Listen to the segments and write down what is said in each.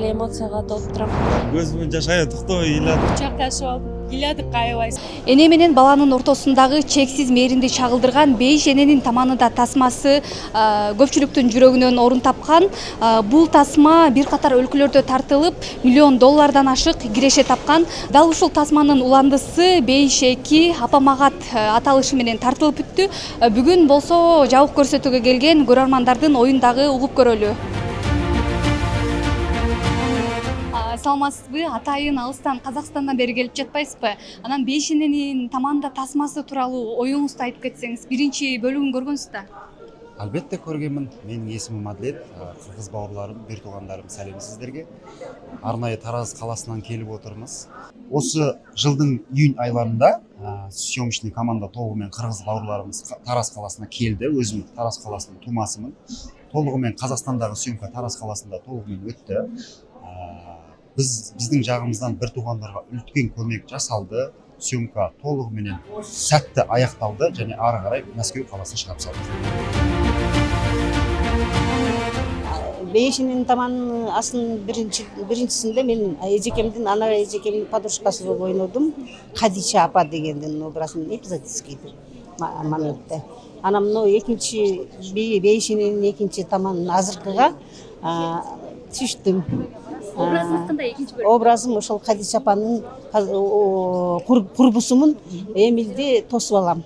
эле эмоцияга толуп турам. Көз менен жаш аябай токтобой ыйладым. Кучакташып алып ыйладык аябай. Эне менен баланын ортосундагы чексиз мээринди чагылдырган бейиш эненин таманында тасмасы көпчүлүктүн жүрөгүнөн орун тапкан. Бул тасма бир катар өлкөлөрдө тартылып, $1 миллион ашык киреше тапкан. Дал ушул тасманын уландысы бейиш 2 апамагат аталышы менен тартылып бүттү. Бүгүн болсо жабык көрсөтүүгө келген көрөрмандардын оюн дагы угуп көрөлү. Саламатсызбы? Атайын алыстан Казакстандан бери келип жатпайсызбы? Анан бейиш эненин таманында тасмасы тууралуу оюңузду айтып кетсеңиз, биринчи бөлүгүн көргөнсүз да? Албетте көргенмин. Менин есимим Адлет. Кыргыз бауырларым, бир туугандарым, салем сиздерге. Арнайы Тараз каласынан келип отурмуз. Осы жылдың июнь айларында съемочный команда тобу менен кыргыз бауырларымыз Тараз каласына келди. Өзүм Тараз каласынын тумасымын. Толугу менен Казакстандагы съемка Тараз каласында толугу менен өттү. Биздин жагымыздан бир туугандарга үлкен көмөк жасалды. Съемка толугу менен сәтті аякталды және ары карай Мәскеу каласына чыгарып салдык. Бейишинин таманын асын биринчисинде мен эжекемдин ана эжекемдин подружкасы болуп ойнодум. Кадича апа дегендин образын эпизодический моментте. Анан мына экинчи бейишинин экинчи таманын азыркыга түштүм. Образыңыз кандай экинчи бөлүм? Образым ошол Кадича апанын курбусумун Эмилди тосуп алам.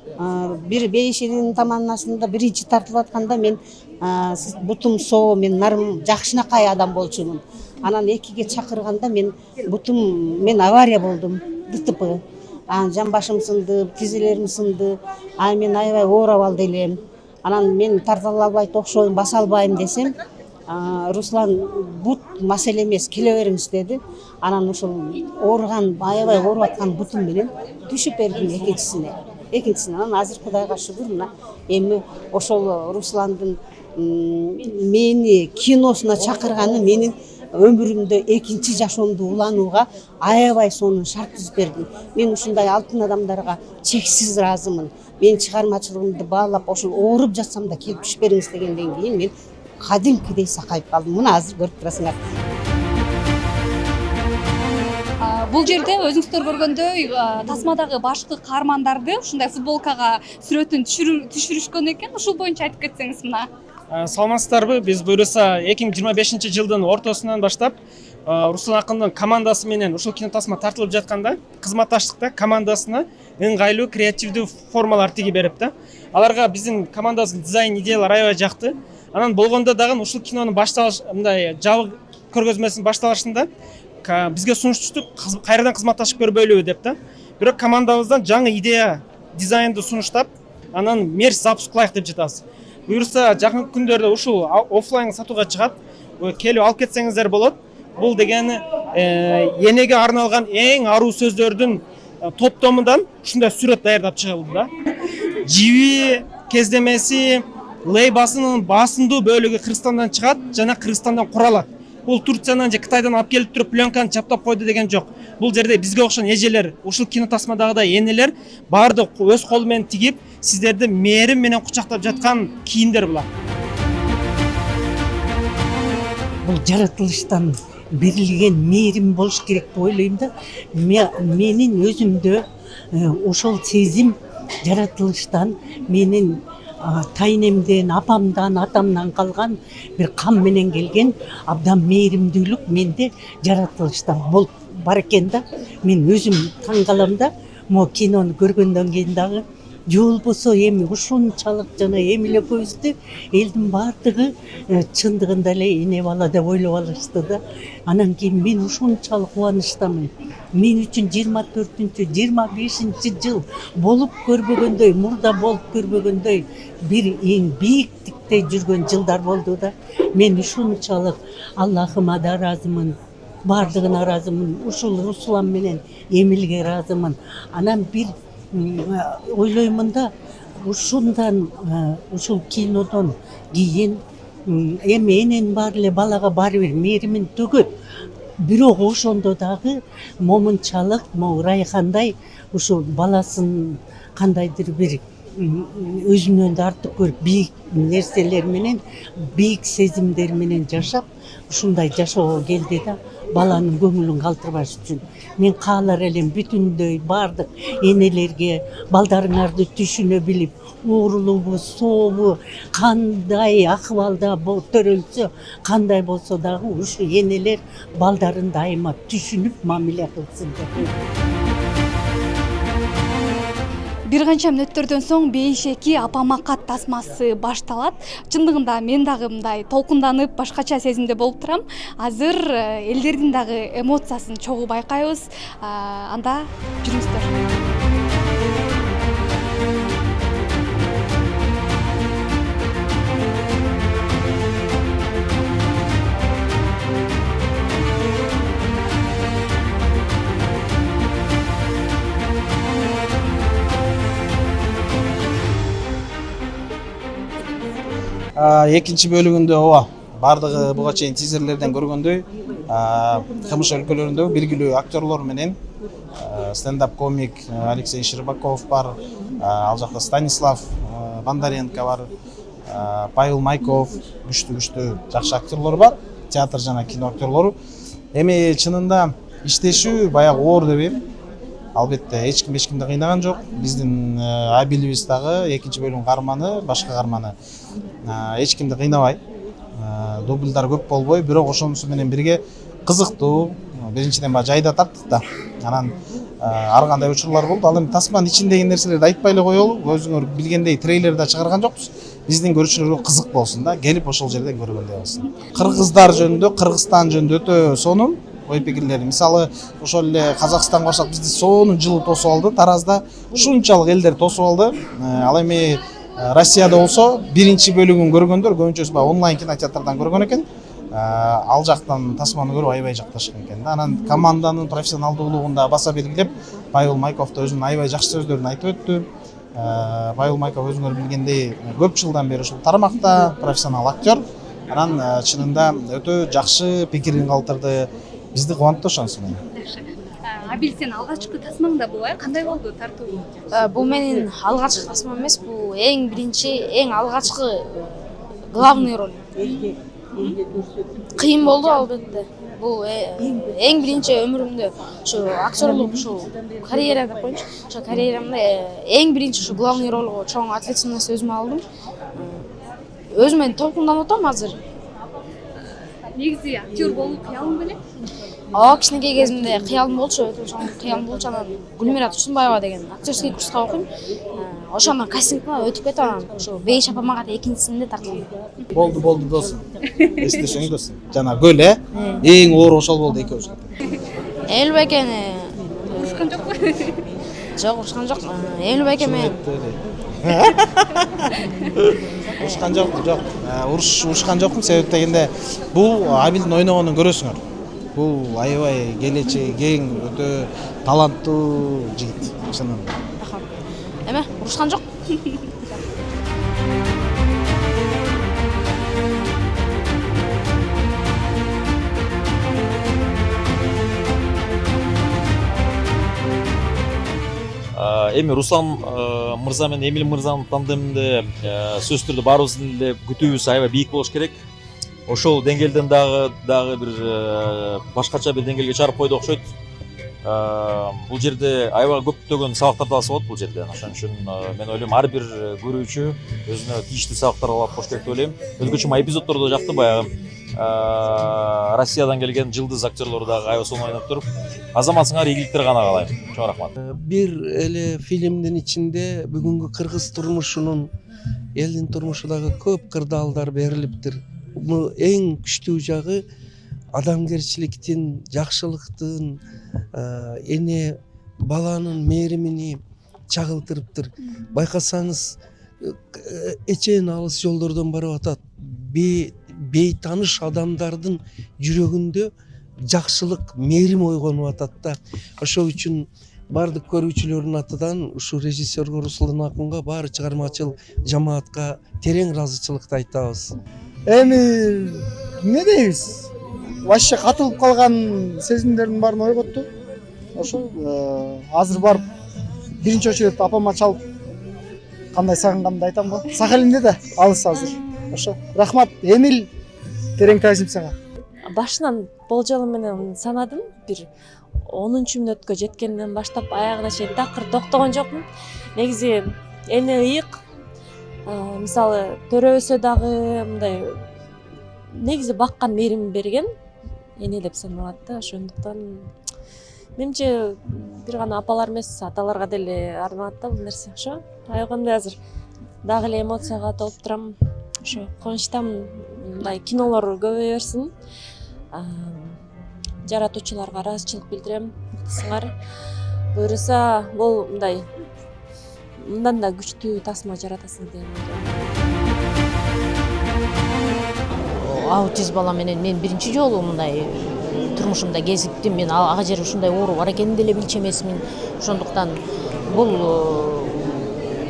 Бир бейишинин таманасында биринчи тартылып атканда мен бутум соо, мен нарым жакшынакай адам болчумун. Анан экиге чакырганда мен авария болдум, ДТП. Жамбашым сынды, тизелерим сынды. Мен аябай ооруп алды элем. Анан мен тартыла албай окшойм, баса албайм десем, Руслан бут маселе эмес, келе бериңиз деди. Анан ошол ооруган, аябай ооруп аткан бутум менен түшүп бердим экинчисине. Анан азыр Кудайга шүгүр, мына эми ошол Русландын мени киносуна чакырганы менин өмүрүмдө экинчи жашоомду уланууга аябай сонун шарт түзүп берди. Мен ушундай алтын адамдарга чексиз ыраазымын. Мен чыгармачылыгымды баалап ошол ооруп жатсам да келип түшүп бериңиз дегенден кийин мен кадимкидей сакайып калдым. Мына азыр көрүп турасыңар. Бул жерде өзүңүздөр көргөндөй тасмадагы башкы каармандарды ушундай футболкага сүрөтүн түшүрүшкөн экен. Ушул боюнча айтып кетсеңиз мына. Саламатсыздарбы? Биз буюрса 2025 жылдын ортосунан баштап Руслан акындын командасы менен ушул кинотасма тартылып жатканда кызматташтыкта командасына ыңгайлуу креативдүү формалар тигип берип да. Аларга биздин командабыздын дизайн идеялар аябай жакты. Анан болгондо дагы ушул кинонун башталыш мындай жабык көргөзмөсүнүн башталышында бизге сунуш түштү, кайрадан кызматташып көрбөйлүбү деп да. Бирок командабыздан жаңы идея, дизайнды сунуштап, анан мерч запуск кылайык деп жатабыз. Буюрса жакын күндөрдө ушул офлайн сатууга чыгат. Келип алып кетсеңиздер болот. Бул дегени энеге арналган эң аруу сөздөрдүн топтомундан ушундай сүрөт даярдап чыгылды да. Жиби кездемеси лейбасынын басындуу бөлүгү Кыргызстандан чыгат жана Кыргызстандан куралат. Бул Турциянан же Кытайдан алып келип туруп пленканы чаптап койду деген жок. Бул жерде бизге окшогон эжелер, ушул кинотасмадагыдай энелер баардык өз колу менен тигип, сиздерди мээрим менен кучактап жаткан кийимдер булар. Бул жаратылыштан берилген мээрим болуш керек деп ойлойм да. Менин өзүмдө ошол сезим жаратылыштан, менин тайнемден, апамдан, атамдан калган бир кам менен келген абдан мээримдүүлүк менде жаратылыштан болуп бар экен да. Мен өзүм таң калам да, могу кинону көргөндөн кийин дагы же болбосо эми ушунчалык жана Эмиль экөөбүздү элдин баардыгы чындыгында эле эне бала деп ойлоп алышты да. Анан кийин мен ушунчалык кубанычтамын. Мен үчүн 24-25 жыл болуп көрбөгөндөй, мурда болуп көрбөгөндөй бир эң бийиктикте жүргөн жылдар болду да. Мен ушунчалык Аллахыма да ыраазымын, баардыгына ыраазымын. Ушул Руслан менен Эмилге ыраазымын. Анан бир ойлоймун да, ушундан ушул кинодон кийин эми эненин баары эле балага баары бир мээримин төгөт. Бирок ошондо дагы момунчалык, могу Райхандай ушул баласын кандайдыр бир өзүнөн да артык көрүп бийик нерселер менен, бийик сезимдер менен жашап, ушундай жашоого келди да, баланын көңүлүн калтырбаш үчүн. Мен каалар элем бүтүндөй баардык энелерге балдарыңарды түшүнө билип, оорулуубу, сообу, кандай акыбалда төрөлсө, кандай болсо дагы ушу энелер балдарын дайыма түшүнүп мамиле кылсын деп. Бир канча мүнөттөрдөн соң бейшеки апамакат тасмасы башталат. Чындыгында мен дагы мындай толкунданып, башкача сезимде болуп турам. Азыр элдердин дагы эмоциясын чогуу байкайбыз. Анда жүрүңүздөр. Экинчи бөлүгүндө ооба баардыгы буга чейин тизерлерден көргөндөй КМШ өлкөлөрүндөгү белгилүү актерлор менен стендап комик Алексей Щербаков бар, ал жакта Станислав Бондаренко бар, Павел Майков, күчтүү жакшы актерлор бар, театр жана кино актерлору. Эми чынында иштешүү баягы оор деп эм. Албетте эч кимди кыйнаган жок. Биздин Абилибиз дагы экинчи бөлүмдүн каарманы, башка каарманы эч кимди кыйнабай. Дубльдар көп болбой, бирок ошонусу менен бирге кызыктуу. Биринчиден баягы жайда тарттык да. Анан ар кандай учурлар болду. Ал эми тасманын ичиндеги нерселерди айтпай эле коелу. Өзүңөр билгендей трейлер да чыгарган жокпуз. Биздин көрүүчүлөргө кызык болсун да, келип ошол жерден көргөндөй болсун. Кыргыздар жөнүндө, Кыргызстан жөнүндө өтө сонун ой пикирлери. Мисалы, ошол эле Казакстанга барсак, бизди сонун жылы тосуп алды. Таразда ушунчалык элдер тосуп алды. Ал эми Россияда болсо биринчи бөлүгүн көргөндөр көбүнчөсү онлайн кинотеатрдан көргөн экен. Ал жактан тасманы көрүп аябай жакташкан экен да. Анан команданын профессионалдуулугун да баса белгилеп, Павел Майков да өзүнүн аябай жакшы сөздөрүн айтып өттү. Павел Майков өзүңөр билгендей көп жылдан бери ушул тармакта профессионал актер. Анан чынында өтө жакшы пикирин калтырды. Бизди кубантты ошонусу менен. Абил, сен алгачкы тасмаңда булай кандай болду тартуу? Бул менин алгачкы тасмам эмес, бул эң биринчи, эң алгачкы главный роль. Кыйын болду албетте. Бул эң биринчи өмүрүмдө ушу актерлук ушу карьера деп коеюнчу. Ошо карьерамда эң биринчи ушу главный ролго чоң ответственность өзүмө алдым. Өзүм толкунданып атам азыр. Негизи актер болуу кыялың беле? Кичинекей кезимде кыялым болчу, өтө чоң кыялым болчу. Анан Гүлмира Турсунбаева деген актерский курска окуйм. Ошондон кастингден өтүп кетип анан ошо Бейиш апамага экинчисинде тартылдым. Болду досум. Эстешең досум. Жана гөл эң оор ошол болду экөөбүз. Элбекени Урушкан жокпу? жок, урушкан жок. Элбеке менен Урушкан жок. Урушкан жокмун, себеп дегенде бул Абилдин ойногонун көрөсүңөр. Бул аябай келечеги кең, өтө таланттуу жигит. Чынында. эме урушкан жок. Эми Руслан мырза менен Эмил мырзанын тандеминде сөзсүз түрдө баарыбыздын эле күтүүбүз аябай бийик болуш керек. Ошол деңгээлден дагы бир башкача бир деңгээлге чыгарып койду окшойт. Бул жерде аябай көптөгөн сабактарды алса болот бул жерден. Ошон үчүн мен ойлойм ар бир көрүүчү өзүнө тийиштүү сабактар алып кош керек деп ойлойм. Өзгөчө май эпизоддордо жакты баягы Россиядан келген жылдыз актерлор дагы аябай сонун ойноп туруп, азаматсыңар ийгиликтер гана каалайм. Чоң рахмат. Бир эле фильмдин ичинде бүгүнкү кыргыз турмушунун, элдин турмушундагы көп кырдаалдар берилиптир. Бул эң күчтүү жагы адамгерчиликтин, жакшылыктын, эне баланын мээримини чагылтырыптыр. Байкасаңыз, эчен алыс жолдордон барып атат. Бейтаныш адамдардын жүрөгүндө жакшылык, мээрим ойгонуп атат да. Ошол үчүн бардык көрүүчүлөрдүн атынан ушу режиссерго Руслан Акунга, баары чыгармачыл жамаатка терең ыраазычылыкты айтабыз. Эми эмне дейбиз? Вообще катылып калган сезимдердин баарын ойготту. Ошо азыр барып биринчи очередь апама чалып кандай сагынганымды айтам го. Сахалинде да алыс азыр. Ошо. Рахмат, Эмил. Терең таасим сага. Башынан болжолу менен санадым, бир 10 мүнөткө жеткенден баштап аягына чейин такыр токтогон жокмун. Негизи эне ыйык. Мисалы төрөбөсө дагы мындай негизи баккан мээрим берген эне деп саналат да. Ошондуктан менимче бир гана апалар эмес, аталарга деле арналат да бул нерсе. Ошо аягымда азыр дагы эле эмоцияга толуп турам. Ошо кубанычтамын, мындай кинолор көбөйө берсин. Жаратуучуларга ыраазычылык билдирем. Мыктысыңар. Буюрса, бул мындай мындан да күчтүү тасма жаратасың деп ойлойм. Аутист бала менен мен биринчи жолу мындай турмушумда кезиктим. Мен ага жери ушундай оору бар экенин деле билчү эмесмин. Ошондуктан бул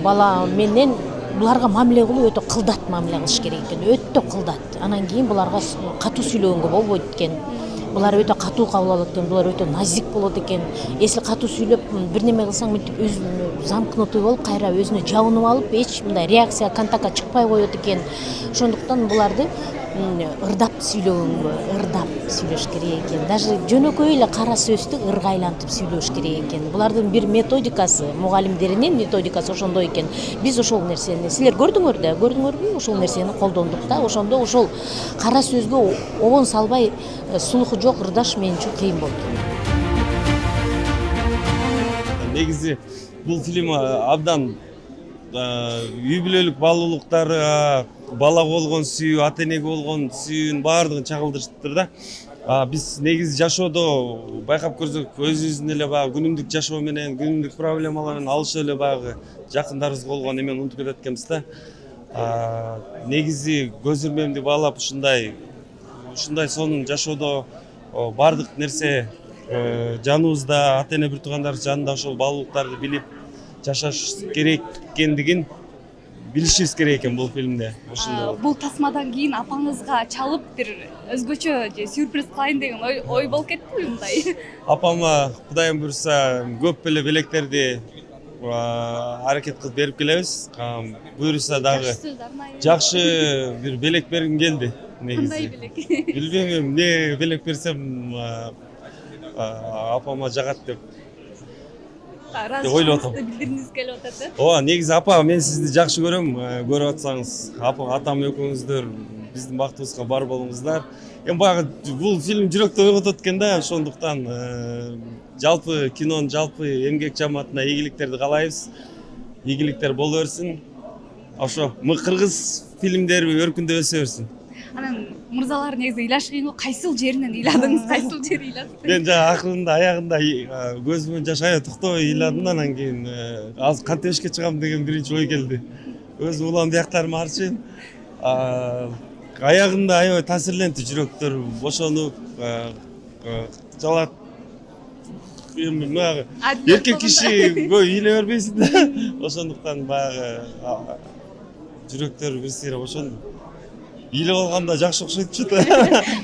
бала менен буларга мамиле кылуу өтө кылдат мамиле кылыш керек экен. Өтө кылдат. Анан кийин буларга катуу сүйлөгөнгө болбойт экен. Булар өтө катуу кабыл алат экен, булар өтө назик болот экен. Если катуу сүйлөп бир неме кылсаң мынтип өзүнө замкнутый болуп, кайра өзүнө жабынып алып, эч мындай реакция, контактка чыкпай коет экен. Ошондуктан буларды ырдап сүйлөш керек экен. Даже жөнөкөй эле кара сөздү ыргайлантып сүйлөш керек экен. Булардын бир методикасы, мугалимдеринин методикасы ошондой экен. Биз ошол нерсени силер көрдүңөрбү? Ошол нерсени колдондук да. Ошондо ошол кара сөзгө обон салбай, сулуху жок ырдаш мен үчүн кыйын болду. Негизи бул фильм абдан үй бүлөлүк баалуулуктары, балага болгон сүйүү, ата энеге болгон сүйүүнүн баардыгын чагылдырыптыр да. Биз негизи жашоодо байкап көрсөк, өзүбүздүн эле баягы күнүмдүк жашоо менен, күнүмдүк проблемалар менен алыша эле баягы жакындарыбыз болгон эмени унутуп кетет экенбиз да. Негизи көз ирмемди баалап ушундай сонун жашоодо баардык нерсе жаныбызда, ата эне бир туугандарыбыз жанында ошол баалуулуктарды билип жашаш керек экендигин билишибиз керек экен бул фильмде. Бул тасмадан кийин апаңызга чалып бир өзгөчө же сюрприз кылайын деген ой болуп кеттиби мындай? Апама Кудайым буйруса көп эле белектерди аракет кылып берип келебиз. Буйруса дагы жакшы бир белек бергим келди негизи. Кандай белек? Билбейм, эмне белек берсем апама жагат деп ойлоп атам. Билдиргиңиз келип атат э? Ооба, негизи апа, мен сизди жакшы көрөм, көрүп атсаңыз. Атам экөөңүздөр биздин бактыбызга бар болуңуздар. Эми баягы бул фильм жүрөктө ойготот экен да, ошондуктан жалпы кинонун жалпы эмгек жамаатына ийгиликтерди каалайбыз. Ийгиликтер боло берсин. Ошо кыргыз фильмдери өркүндөй өсө берсин. Анан мырзалар негизи ыйлаш кыйын го, кайсыл жеринен ыйладыңыз, кайсыл жери ыйладыңыз? Мен жана акырында аягында көзүмөн жаш аябай токтобой ыйладым, анан кийин азыр кантебешке чыгам деген биринчи ой келди. Өзүм улам бияктарым арчы. Аягында аябай таасирленди, жүрөктөр бошонуп, жалат. Баягы эркек киши көп ыйлай бербейсиң да. Ошондуктан баягы жүрөктөр бир сыйра бошонду. Ыйлап алганда жакшы окшойтчу да.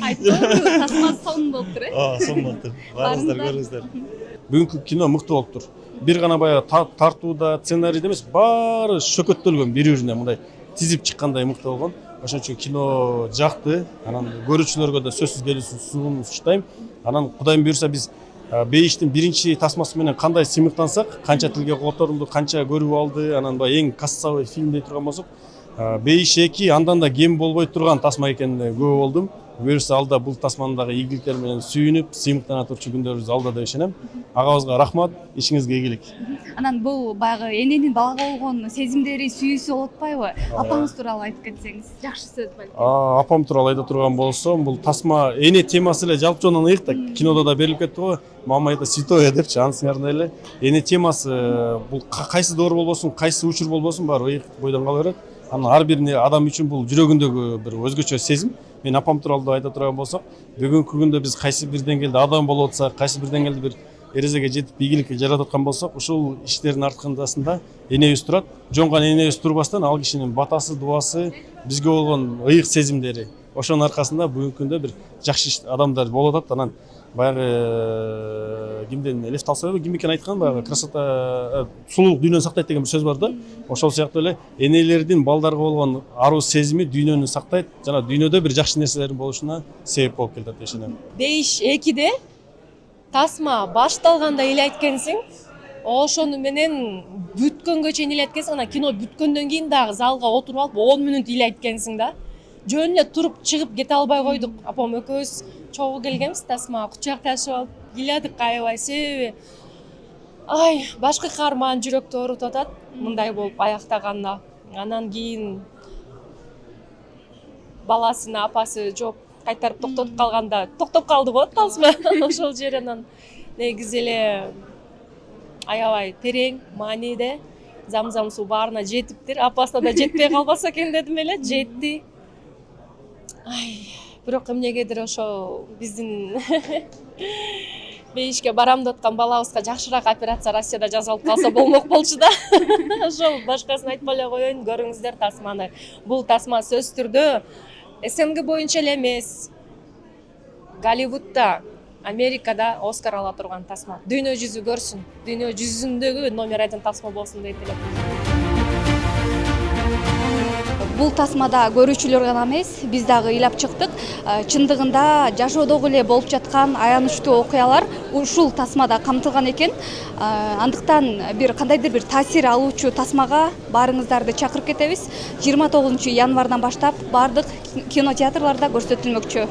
Айттыңызбы, тасма сонун болуптур э? Ооба, сонун болуптур. Барыңыздар, көрүңүздөр. Бүгүнкү кино мыкты болуптур. Бир гана баягы тартууда, сценарийде эмес, баары шөкөттөлгөн бири-бирине мындай тизип чыккандай мыкты болгон. Ошон үчүн кино жакты. Анан көрүүчүлөргө да сөзсүз келүүсүн сунуштайм. Анан Кудайым буйруса биз Бейиштин биринчи тасмасы менен кандай сыймыктансак, канча тилге которулду, канча көрүү алды, анан баягы эң кассовый фильм дей турган болсок, Бейиш 2 андан да кем болбой турган тасма экенине күбө болдум. Буюрса алда бул тасманын дагы ийгиликтери менен сүйүнүп, сыймыктана турчу күндөрүбүз алда деп ишенем. Агабызга рахмат, ишиңизге ийгилик. Анан бул баягы эненин балага болгон сезимдери, сүйүүсү болуп атпайбы? Апаңыз тууралуу айтып кетсеңиз, жакшы сөз балким. Апам тууралуу айта турган болсом, бул тасма эне темасы эле жалпы жонон ыйык да, кинодо да берилип кетти го. Мама это святое депчи, анысыңарда эле. Эне темасы бул кайсы доор болбосун, кайсы учур болбосун, баары ыйык бойдон кала берет. Анан ар бир адам үчүн бул жүрөгүндөгү бир өзгөчө сезим. Мен апам тууралуу айта турган болсок, бүгүнкү күндө биз кайсы бир деңгээлде адам болуп атсак, кайсы бир деңгээлде бир эрезеге жетип ийгиликке жаратып аткан болсок, ушул иштердин арткындасында энебиз турат. Жонгон энебиз турбастан ал кишинин батасы, дуасы, бизге болгон ыйык сезимдери ошонун аркасында бүгүнкү күндө бир жакшы адамдар болуп атат. Анан баягы кимден Лев Толстойбу ким экен айткан, баягы красота сулуулук дүйнөнү сактайт деген бир сөз бар да. Ошол сыяктуу эле энелердин балдарга болгон аруу сезими дүйнөнү сактайт жана дүйнөдө бир жакшы нерселердин болушуна себеп болуп келатат деп ишенем. 5-2'de тасма башталганда эле айткансың, ошону менен бүткөнгө чейин эле айткансың, анан кино бүткөндөн кийин дагы залга отуруп алып 10 мүнөт эле айткансың да. Жөн эле туруп чыгып кете албай койдук. Апам экөөбүз чогуу келгенбиз, тасма кучакташып алып ыйладык аябай, себеби башкы каарман жүрөктү оорутуп атат мындай болуп аяктаганда. Анан кийин баласына апасы жооп кайтарып токтотуп калганда токтоп калды го тасма. Ошол жеринен негизи эле аябай терең мааниде Замзам суу баарына жетиптир. Апасына да жетпей калбаса экен дедим эле, жетти. Бирок эмнегедир ошо биздин бейишке барам деп аткан балабызга жакшыраак операция Россияда жасалып калса болмок болчу да. Ошол башкасын айтпай эле коеюн, көрүңүздөр тасманы. Бул тасма сөзсүз түрдө СНГ боюнча эле эмес, Голливудда, Америкада Оскар ала турган тасма. Дүйнө жүзү көрсүн, дүйнө жүзүндөгү номер 1 тасма болсун дейт элем. Бул тасмада көрүүчүлөр гана эмес, биз дагы ыйлап чыктык. Чындыгында жашоодогу эле болуп жаткан аянычтуу окуялар ушул тасмада камтылган экен. Андыктан бир кандайдыр бир таасир алуучу тасмага баарыңыздарды чакырып кетебиз. 29 январдан баштап бардык кинотеатрларда көрсөтүлмөкчү.